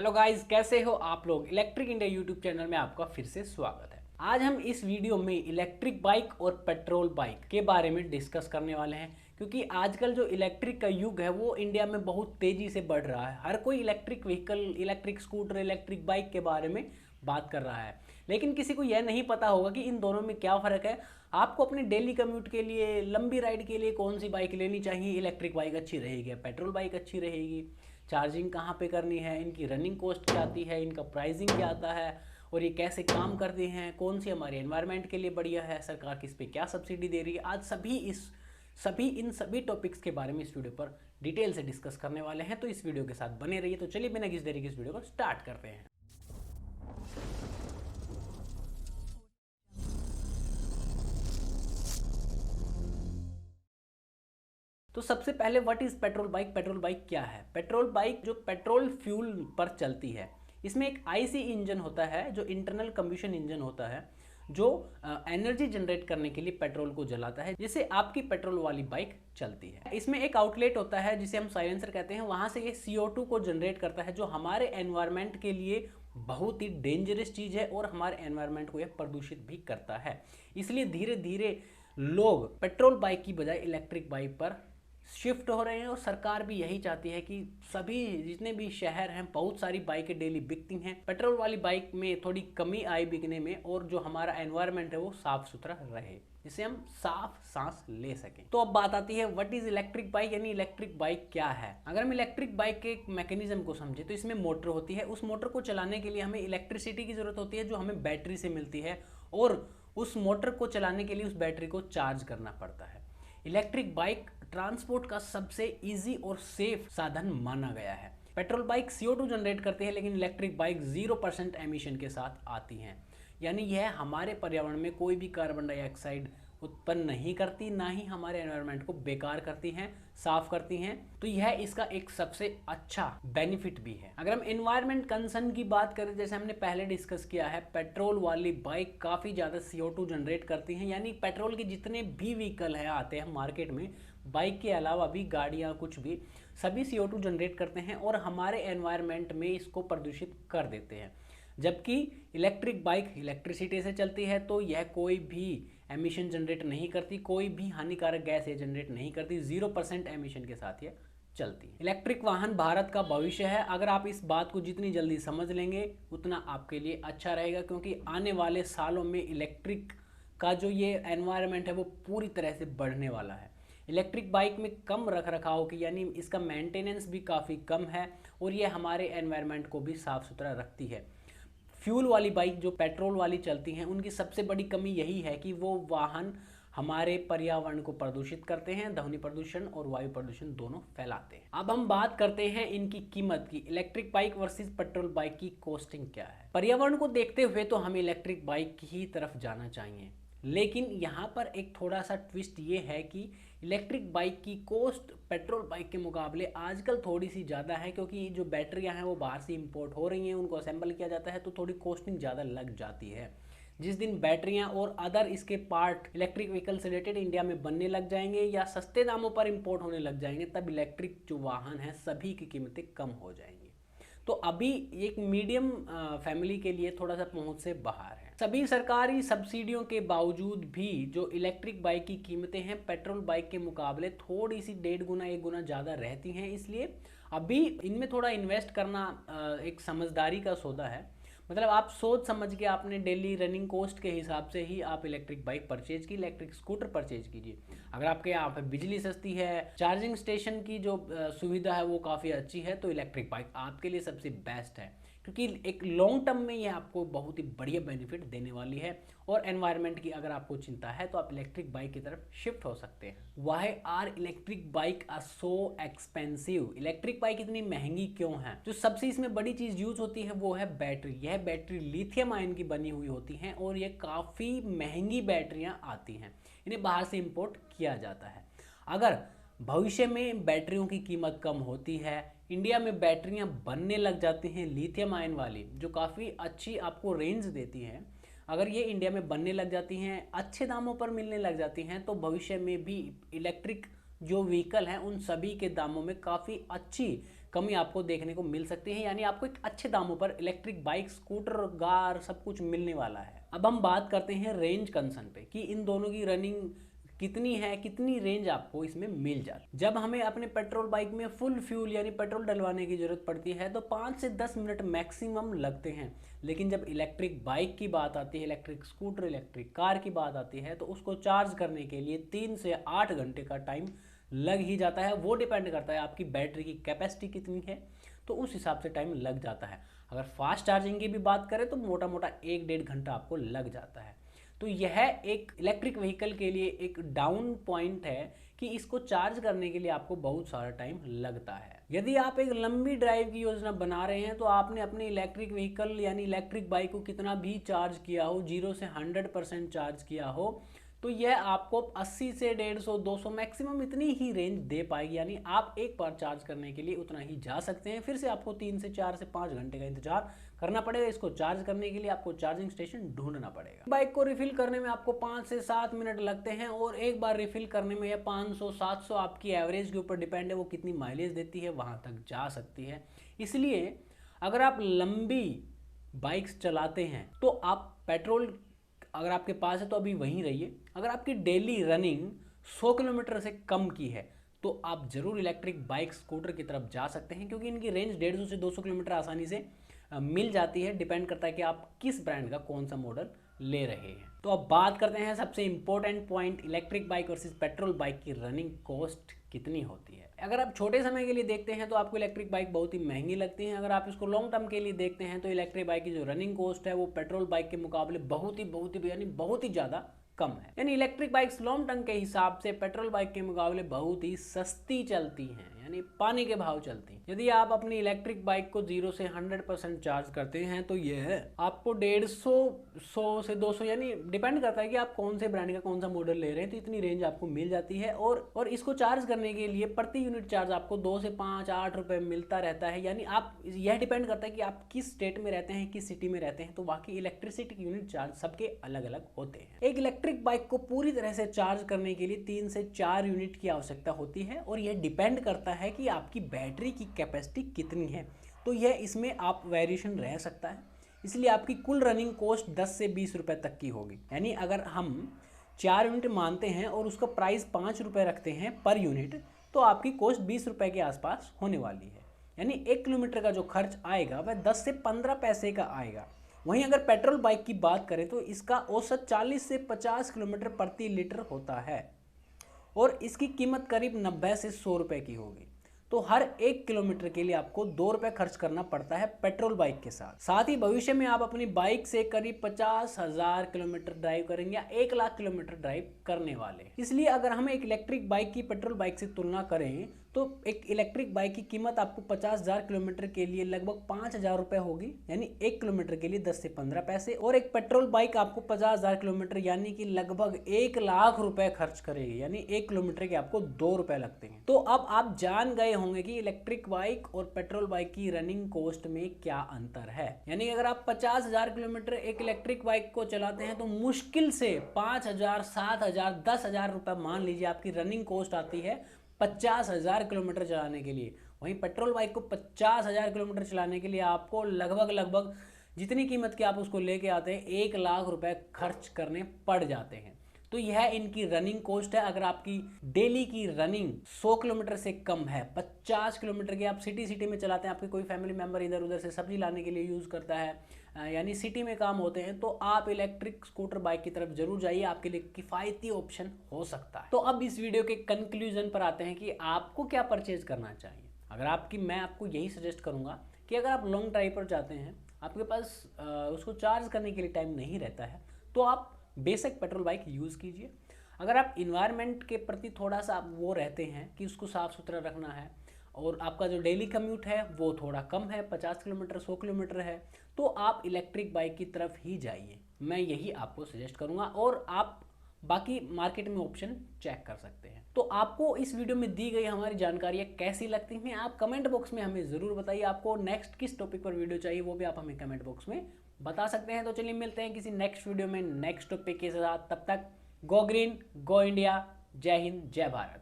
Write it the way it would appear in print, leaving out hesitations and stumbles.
Hello guys, कैसे हो आप लोग। इलेक्ट्रिक इंडिया यूट्यूब चैनल में आपका फिर से स्वागत है। आज हम इस वीडियो में इलेक्ट्रिक बाइक और पेट्रोल बाइक के बारे में डिस्कस करने वाले हैं, क्योंकि आजकल जो इलेक्ट्रिक का युग है वो इंडिया में बहुत तेजी से बढ़ रहा है। हर कोई electric vehicle, electric scooter, electric bike के बारे में बात कर रहा है, लेकिन किसी को यह नहीं पता होगा कि इन दोनों में क्या फ़र्क है। आपको अपने डेली कम्यूट के लिए, लंबी राइड के लिए कौन सी बाइक लेनी चाहिए। इलेक्ट्रिक बाइक अच्छी रहेगी, पेट्रोल बाइक अच्छी रहेगी, चार्जिंग कहाँ पे करनी है, इनकी रनिंग कॉस्ट क्या आती है, इनका प्राइसिंग क्या आता है और ये कैसे काम करते हैं, कौन सी हमारे एनवायरनमेंट के लिए बढ़िया है, सरकार किस पे क्या सब्सिडी दे रही है। आज इन सभी टॉपिक्स के बारे में इस वीडियो पर डिटेल से डिस्कस करने वाले हैं, तो इस वीडियो के साथ बने रहिए। तो चलिए बिना किसी देरी के इस वीडियो को स्टार्ट करते हैं। तो सबसे पहले what is petrol bike. Petrol bike क्या है। पेट्रोल बाइक जो पेट्रोल फ्यूल पर चलती है, इसमें एक आईसी इंजन होता है जो इंटरनल कंबशन इंजन होता है, जो एनर्जी जनरेट करने के लिए पेट्रोल को जलाता है, जिससे आपकी पेट्रोल वाली बाइक चलती है। इसमें एक आउटलेट होता है जिसे हम साइलेंसर कहते हैं, वहाँ से ये CO2 को जनरेट करता है, जो हमारे एनवायरनमेंट के लिए बहुत ही डेंजरस चीज़ है और हमारे एनवायरनमेंट को यह प्रदूषित भी करता है। इसलिए धीरे धीरे लोग पेट्रोल बाइक की बजाय इलेक्ट्रिक बाइक पर शिफ्ट हो रहे हैं, और सरकार भी यही चाहती है कि सभी जितने भी शहर हैं, बहुत सारी बाइकें डेली बिकती हैं। पेट्रोल वाली बाइक में थोड़ी कमी आई बिकने में, और जो हमारा एनवायरनमेंट है वो साफ सुथरा रहे, जिससे हम साफ सांस ले सकें। तो अब बात आती है व्हाट इज इलेक्ट्रिक बाइक, यानी इलेक्ट्रिक बाइक क्या है। अगर हम इलेक्ट्रिक बाइक के मैकेनिज्म को समझे तो इसमें मोटर होती है। उस मोटर को चलाने के लिए हमें इलेक्ट्रिसिटी की जरूरत होती है, जो हमें बैटरी से मिलती है, और उस मोटर को चलाने के लिए उस बैटरी को चार्ज करना पड़ता है। इलेक्ट्रिक बाइक ट्रांसपोर्ट का सबसे इजी और सेफ साधन माना गया है। पेट्रोल बाइक CO2 जनरेट करती है, लेकिन इलेक्ट्रिक बाइक 0% एमिशन के साथ आती हैं, यानी यह हमारे पर्यावरण में कोई भी कार्बन डाइऑक्साइड उत्पन्न नहीं करती, ना ही हमारे एनवायरनमेंट को बेकार करती हैं, साफ करती हैं। तो यह इसका एक सबसे अच्छा बेनिफिट भी है। अगर हम एनवायरनमेंट कंसर्न की बात करें, जैसे हमने पहले डिस्कस किया है, पेट्रोल वाली बाइक काफ़ी ज़्यादा CO2 जनरेट करती हैं, यानी पेट्रोल के जितने भी व्हीकल है आते हैं मार्केट में, बाइक के अलावा भी गाड़ियाँ कुछ भी, सभी CO2 जनरेट करते हैं और हमारे एनवायरनमेंट में इसको प्रदूषित कर देते हैं। जबकि इलेक्ट्रिक बाइक इलेक्ट्रिसिटी से चलती है, तो यह कोई भी एमिशन जनरेट नहीं करती, कोई भी हानिकारक गैस ये जनरेट नहीं करती, 0% एमिशन के साथ ये चलती है। इलेक्ट्रिक वाहन भारत का भविष्य है। अगर आप इस बात को जितनी जल्दी समझ लेंगे उतना आपके लिए अच्छा रहेगा, क्योंकि आने वाले सालों में इलेक्ट्रिक का जो ये एनवायरनमेंट है वो पूरी तरह से बढ़ने वाला है। इलेक्ट्रिक बाइक में कम रख रखाव की, यानी इसका मेंटेनेंस भी काफ़ी कम है, और ये हमारे एनवायरनमेंट को भी साफ़ सुथरा रखती है। फ्यूल वाली बाइक जो पेट्रोल वाली चलती हैं, उनकी सबसे बड़ी कमी यही है कि वो वाहन हमारे पर्यावरण को प्रदूषित करते हैं, ध्वनि प्रदूषण और वायु प्रदूषण दोनों फैलाते हैं। अब हम बात करते हैं इनकी कीमत की। Electric bike versus petrol bike की कॉस्टिंग क्या है। पर्यावरण को देखते हुए तो हमें इलेक्ट्रिक बाइक की ही तरफ जाना चाहिए, लेकिन यहाँ पर एक थोड़ा सा ट्विस्ट ये है कि इलेक्ट्रिक बाइक की कॉस्ट पेट्रोल बाइक के मुकाबले आजकल थोड़ी सी ज़्यादा है, क्योंकि जो बैटरियाँ हैं वो बाहर से इंपोर्ट हो रही हैं, उनको असेंबल किया जाता है, तो थोड़ी कॉस्टिंग ज़्यादा लग जाती है। जिस दिन बैटरियाँ और अदर इसके पार्ट इलेक्ट्रिक व्हीकल से रिलेटेड इंडिया में बनने लग जाएंगे या सस्ते दामों पर इंपोर्ट होने लग जाएंगे, तब इलेक्ट्रिक जो वाहन हैं सभी की कीमतें कम हो जाएंगी। तो अभी एक मीडियम फैमिली के लिए थोड़ा सा पहुंच से बाहर है। सभी सरकारी सब्सिडियों के बावजूद भी जो इलेक्ट्रिक बाइक की कीमतें हैं पेट्रोल बाइक के मुकाबले थोड़ी सी 1.5 गुना 1 गुना ज़्यादा रहती हैं। इसलिए अभी इनमें थोड़ा इन्वेस्ट करना एक समझदारी का सौदा है। मतलब आप सोच समझ के आपने डेली रनिंग कॉस्ट के हिसाब से ही आप इलेक्ट्रिक बाइक परचेज की, इलेक्ट्रिक स्कूटर परचेज कीजिए। अगर आपके यहाँ पे बिजली सस्ती है, चार्जिंग स्टेशन की जो सुविधा है वो काफ़ी अच्छी है, तो इलेक्ट्रिक बाइक आपके लिए सबसे बेस्ट है, क्योंकि एक लॉन्ग टर्म में ये आपको बहुत ही बढ़िया बेनिफिट देने वाली है। और एनवायरनमेंट की अगर आपको चिंता है तो आप इलेक्ट्रिक बाइक की तरफ शिफ्ट हो सकते हैं। Why are electric bike are so expensive. Electric bike इतनी महंगी क्यों है। जो सबसे इसमें बड़ी चीज़ यूज होती है वो है बैटरी। यह बैटरी लिथियम आयन की बनी हुई होती हैं, और ये काफ़ी महंगी बैटरियाँ आती हैं, इन्हें बाहर से इम्पोर्ट किया जाता है। अगर भविष्य में बैटरियों की कीमत कम होती है, इंडिया में बैटरियां बनने लग जाती हैं लिथियम आयन वाली, जो काफ़ी अच्छी आपको रेंज देती हैं, अगर ये इंडिया में बनने लग जाती हैं, अच्छे दामों पर मिलने लग जाती हैं, तो भविष्य में भी इलेक्ट्रिक जो व्हीकल हैं उन सभी के दामों में काफ़ी अच्छी कमी आपको देखने को मिल सकती है, यानी आपको एक अच्छे दामों पर इलेक्ट्रिक बाइक, स्कूटर, कार सब कुछ मिलने वाला है। अब हम बात करते हैं रेंज कंसर्न पे कि इन दोनों की रनिंग कितनी है, कितनी रेंज आपको इसमें मिल जाती। जब हमें अपने पेट्रोल बाइक में फुल फ्यूल यानी पेट्रोल डलवाने की जरूरत पड़ती है तो 5 से 10 मिनट मैक्सिमम लगते हैं, लेकिन जब इलेक्ट्रिक बाइक की बात आती है, इलेक्ट्रिक स्कूटर, इलेक्ट्रिक कार की बात आती है तो उसको चार्ज करने के लिए 3 से 8 घंटे का टाइम लग ही जाता है। वो डिपेंड करता है आपकी बैटरी की कैपेसिटी कितनी है, तो उस हिसाब से टाइम लग जाता है। अगर फास्ट चार्जिंग की भी बात करें तो मोटा मोटा 1-1.5 घंटा आपको लग जाता है। तो यह एक इलेक्ट्रिक व्हीकल के लिए एक डाउन पॉइंट है कि इसको चार्ज करने के लिए आपको बहुत सारा टाइम लगता है। यदि आप एक लंबी ड्राइव की योजना बना रहे हैं तो आपने अपनी इलेक्ट्रिक व्हीकल यानी इलेक्ट्रिक बाइक को कितना भी चार्ज किया हो, 0 से 100% चार्ज किया हो, तो यह आपको 80 से 150, 200 मैक्सिमम इतनी ही रेंज दे पाएगी। यानी आप एक बार चार्ज करने के लिए उतना ही जा सकते हैं, फिर से आपको 3 से 4 से 5 घंटे का इंतजार करना पड़ेगा। इसको चार्ज करने के लिए आपको चार्जिंग स्टेशन ढूंढना पड़ेगा। बाइक को रिफिल करने में आपको 5 से 7 मिनट लगते हैं और एक बार रिफिल करने में यह 500-700 आपकी एवरेज के ऊपर डिपेंड है, वो कितनी माइलेज देती है वहां तक जा सकती है। इसलिए अगर आप लंबी बाइक्स चलाते हैं तो आप पेट्रोल अगर आपके पास है तो अभी वहीं रहिए। अगर आपकी डेली रनिंग 100 किलोमीटर से कम की है तो आप जरूर इलेक्ट्रिक बाइक, स्कूटर की तरफ जा सकते हैं, क्योंकि इनकी रेंज 150 से 200 किलोमीटर आसानी से मिल जाती है। डिपेंड करता है कि आप किस ब्रांड का कौन सा मॉडल ले रहे हैं। तो अब बात करते हैं सबसे important point, electric bike versus petrol bike की रनिंग कॉस्ट कितनी होती है। अगर आप छोटे समय के लिए देखते हैं तो आपको इलेक्ट्रिक बाइक बहुत ही महंगी लगती है। अगर आप इसको लॉन्ग टर्म के लिए देखते हैं तो इलेक्ट्रिक बाइक की जो रनिंग कॉस्ट है वो पेट्रोल बाइक के मुकाबले बहुत ही ज़्यादा कम है। यानी इलेक्ट्रिक बाइक्स लॉन्ग टर्म के हिसाब से पेट्रोल बाइक के मुकाबले बहुत ही सस्ती चलती हैं, यानी पानी के भाव चलती हैं। यदि आप अपनी इलेक्ट्रिक बाइक को 0 से 100% चार्ज करते हैं तो यह आपको 150, 100 से 200 यानी डिपेंड करता है कि आप कौन से ब्रांड का कौन सा मॉडल ले रहे हैं, तो इतनी रेंज आपको मिल जाती है। और इसको चार्ज करने के लिए प्रति यूनिट चार्ज आपको 2 से 5, 8 रुपए मिलता रहता है। यानी आप यह डिपेंड करता है कि आप किस स्टेट में रहते हैं, किस सिटी में रहते हैं, तो बाकी इलेक्ट्रिसिटी यूनिट चार्ज सबके अलग अलग होते हैं। एक इलेक्ट्रिक बाइक को पूरी तरह से चार्ज करने के लिए 3 से 4 यूनिट की आवश्यकता होती है और यह डिपेंड करता है कि आपकी बैटरी की कैपेसिटी कितनी है, तो यह इसमें आप वेरिएशन रह सकता है। इसलिए आपकी कुल रनिंग कॉस्ट 10 से 20 रुपए तक की होगी। यानी अगर हम 4 यूनिट मानते हैं और उसका प्राइस 5 रुपए रखते हैं पर यूनिट, तो आपकी कॉस्ट 20 रुपए के आसपास होने वाली है। यानी 1 किलोमीटर का जो खर्च आएगा वह 10 से 15 पैसे का आएगा। वहीं अगर पेट्रोल बाइक की बात करें तो इसका औसत 40 से 50 किलोमीटर प्रति लीटर होता है और इसकी कीमत करीब 90 से 100 रुपए की होगी। तो हर 1 किलोमीटर के लिए आपको 2 रुपए खर्च करना पड़ता है पेट्रोल बाइक के साथ ही भविष्य में आप अपनी बाइक से करीब 50,000 किलोमीटर ड्राइव करेंगे या 1 लाख किलोमीटर ड्राइव करने वाले। इसलिए अगर हम एक इलेक्ट्रिक बाइक की पेट्रोल बाइक से तुलना करें तो एक इलेक्ट्रिक बाइक की कीमत आपको 50,000 किलोमीटर के लिए लगभग 5,000 रुपए होगी, यानी 1 किलोमीटर के लिए 10 से 15 पैसे। और एक पेट्रोल बाइक आपको 50,000 किलोमीटर यानी कि लगभग 1 लाख रुपए खर्च करेगी, यानी 1 किलोमीटर के आपको 2 रुपए लगते हैं। तो अब आप जान गए होंगे कि इलेक्ट्रिक बाइक और पेट्रोल बाइक की रनिंग कॉस्ट में क्या अंतर है। यानी अगर आप 50,000 किलोमीटर एक इलेक्ट्रिक बाइक को चलाते हैं तो मुश्किल से 5,000, 7,000, 10,000 रुपए मान लीजिए आपकी रनिंग कॉस्ट आती है 50,000 किलोमीटर चलाने के लिए। वहीं पेट्रोल बाइक को 50,000 किलोमीटर चलाने के लिए आपको लगभग जितनी कीमत की आप उसको लेके आते हैं 1 लाख रुपए खर्च करने पड़ जाते हैं। तो यह इनकी रनिंग कॉस्ट है। अगर आपकी डेली की रनिंग 100 किलोमीटर से कम है, 50 किलोमीटर की आप सिटी में चलाते हैं, आपके कोई फैमिली मेंबर इधर उधर से सब्जी लाने के लिए यूज़ करता है, यानी सिटी में काम होते हैं, तो आप इलेक्ट्रिक स्कूटर बाइक की तरफ जरूर जाइए, आपके लिए किफ़ायती ऑप्शन हो सकता है। तो अब इस वीडियो के कंक्लूजन पर आते हैं कि आपको क्या परचेज करना चाहिए। मैं आपको यही सजेस्ट करूँगा कि अगर आप लॉन्ग ड्राइव पर जाते हैं, आपके पास उसको चार्ज करने के लिए टाइम नहीं रहता है, तो आप बेसिक पेट्रोल बाइक यूज़ कीजिए। अगर आप इन्वायरमेंट के प्रति थोड़ा सा आप वो रहते हैं कि उसको साफ़ सुथरा रखना है और आपका जो डेली कम्यूट है वो थोड़ा कम है, 50 किलोमीटर 100 किलोमीटर है, तो आप इलेक्ट्रिक बाइक की तरफ ही जाइए। मैं यही आपको सजेस्ट करूँगा और आप बाकी मार्केट में ऑप्शन चेक कर सकते हैं। तो आपको इस वीडियो में दी गई हमारी जानकारियाँ कैसी लगती हैं, आप कमेंट बॉक्स में हमें ज़रूर बताइए। आपको नेक्स्ट किस टॉपिक पर वीडियो चाहिए वो भी आप हमें कमेंट बॉक्स में बता सकते हैं। तो चलिए मिलते हैं किसी नेक्स्ट वीडियो में नेक्स्ट टॉपिक के साथ। तब तक गो ग्रीन, गो इंडिया, जय हिंद, जय भारत।